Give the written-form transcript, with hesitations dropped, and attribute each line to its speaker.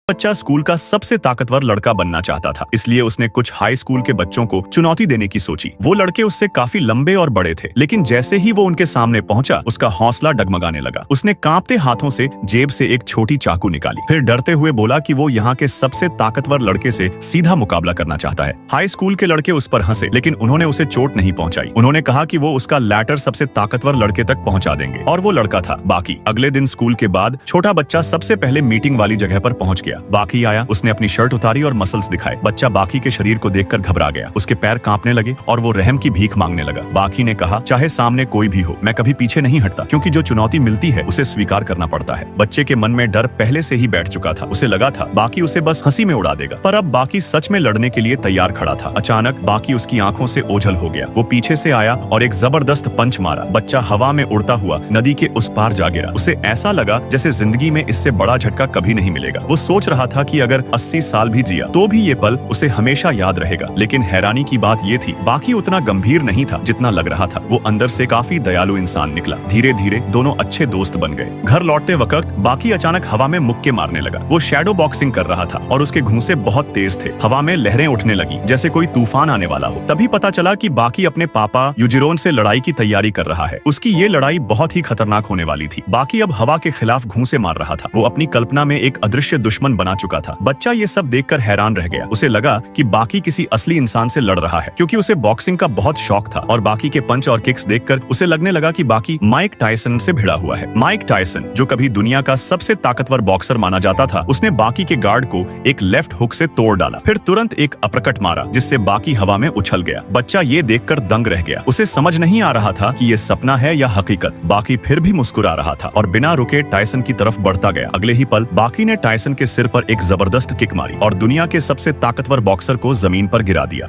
Speaker 1: बच्चा स्कूल का सबसे ताकतवर लड़का बनना चाहता था, इसलिए उसने कुछ हाई स्कूल के बच्चों को चुनौती देने की सोची। वो लड़के उससे काफी लंबे और बड़े थे, लेकिन जैसे ही वो उनके सामने पहुंचा, उसका हौसला डगमगाने लगा। उसने कांपते हाथों से जेब से एक छोटी चाकू निकाली, फिर डरते हुए बोला कि वो यहाँ के सबसे ताकतवर लड़के से सीधा मुकाबला करना चाहता है। हाई स्कूल के लड़के उस पर हंसे, लेकिन उन्होंने उसे चोट नहीं पहुंचाई। उन्होंने कहा कि वो उसका लैटर सबसे ताकतवर लड़के तक पहुंचा देंगे, और वो लड़का था बाकी। अगले दिन स्कूल के बाद छोटा बच्चा सबसे पहले मीटिंग वाली जगह पर पहुंच गया। बाकी आया, उसने अपनी शर्ट उतारी और मसल्स दिखाए। बच्चा बाकी के शरीर को देखकर घबरा गया, उसके पैर कांपने लगे और वो रहम की भीख मांगने लगा। बाकी ने कहा, चाहे सामने कोई भी हो, मैं कभी पीछे नहीं हटता, क्योंकि जो चुनौती मिलती है उसे स्वीकार करना पड़ता है। बच्चे के मन में डर पहले से ही बैठ चुका था। उसे लगा था बाकी उसे बस हंसी में उड़ा देगा, पर अब बाकी सच में लड़ने के लिए तैयार खड़ा था। अचानक बाकी उसकी आंखों से ओझल हो गया। वो पीछे से आया और एक जबरदस्त पंच मारा। बच्चा हवा में उड़ता हुआ नदी के उस पार जा गिरा। उसे ऐसा लगा जैसे जिंदगी में इससे बड़ा झटका कभी नहीं मिलेगा। वो सोच रहा था कि अगर 80 साल भी जिया तो भी ये पल उसे हमेशा याद रहेगा। लेकिन हैरानी की बात ये थी, बाकी उतना गंभीर नहीं था जितना लग रहा था। वो अंदर से काफी दयालु इंसान निकला। धीरे धीरे दोनों अच्छे दोस्त बन गए। घर लौटते वक्त बाकी अचानक हवा में मुक्के मारने लगा। वो शैडो बॉक्सिंग कर रहा था और उसके घूंसे बहुत तेज थे। हवा में लहरें उठने लगी जैसे कोई तूफान आने वाला हो। तभी पता चला कि बाकी अपने पापा यूजिरोन से लड़ाई की तैयारी कर रहा है। उसकी ये लड़ाई बहुत ही खतरनाक होने वाली थी। बाकी अब हवा के खिलाफ घूंसे मार रहा था। वो अपनी कल्पना में एक अदृश्य दुश्मन बना चुका था। बच्चा ये सब देखकर हैरान रह गया। उसे लगा कि बाकी किसी असली इंसान से लड़ रहा है, क्योंकि उसे बॉक्सिंग का बहुत शौक था। और बाकी के पंच और किक्स देखकर उसे लगने लगा कि बाकी माइक टायसन से भिड़ा हुआ है। माइक टायसन, जो कभी दुनिया का सबसे ताकतवर बॉक्सर माना जाता था, उसने बाकी के गार्ड को एक लेफ्ट हुक से तोड़ डाला, फिर तुरंत एक अपरकट मारा जिससे बाकी हवा में उछल गया। बच्चा ये देखकर दंग रह गया। उसे समझ नहीं आ रहा था कि ये सपना है या हकीकत। बाकी फिर भी मुस्कुरा रहा था और बिना रुके टायसन की तरफ बढ़ता गया। अगले ही पल बाकी ने टायसन के सिर पर एक जबरदस्त किक मारी और दुनिया के सबसे ताकतवर बॉक्सर को जमीन पर गिरा दिया।